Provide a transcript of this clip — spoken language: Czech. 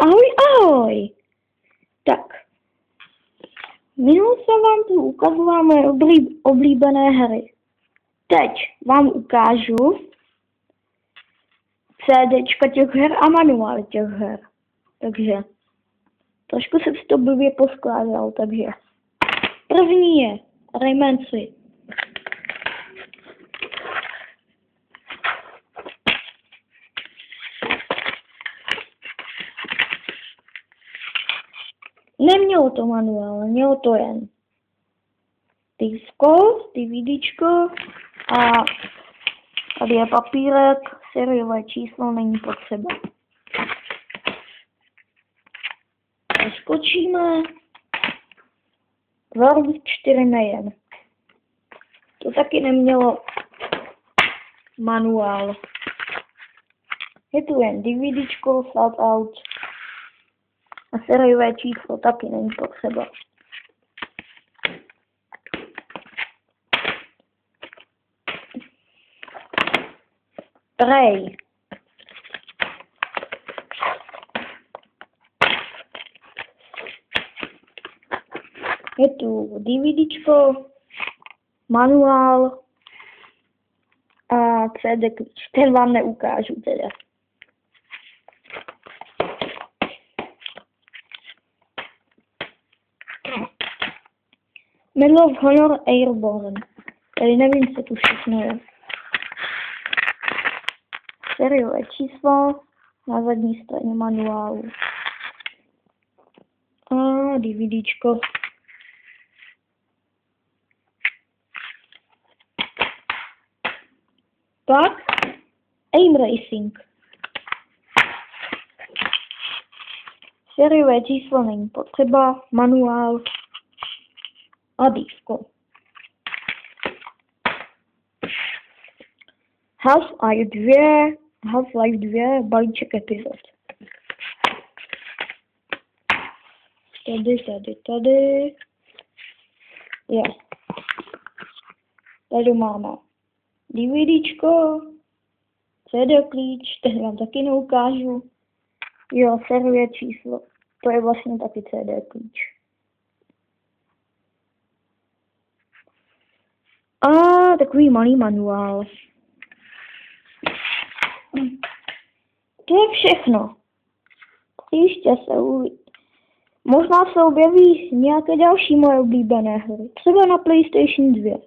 Ahoj. Tak. Minul jsem vám tu ukazoval moje oblíbené hry. Teď vám ukážu CDčka těch her a manuály těch her. Takže trošku jsem si to blbě poskládal, takže první je Rayman 3. Nemělo to manuál, mělo to jen disko, DVDčko a tady je papírek, sériové číslo není potřeba. Skočíme. World 4 nejen. To taky nemělo manuál. Je tu jen DVDčko, Shout Out a sériové číslo taky není potřeba. Prey. Je tu DVDčko, manuál a CD klíč. Ten vám neukážu teda. Medal of Honor Airborne. Tady nevím, co tu všechno je. Sériové číslo na zadní straně manuálu. A DVDčko. Pak Aim Racing. Sériové číslo není potřeba, manuál a disko. Half-Life 2 balíček epizod. Tady. Jo. Tady máme DVDčko, CD klíč, ten vám taky neukážu. Jo, sériové číslo. To je vlastně taky CD klíč. A takový malý manuál. To je všechno. Příště se uvidí. Možná se objeví nějaké další moje oblíbené hry. Třeba na PlayStation 2.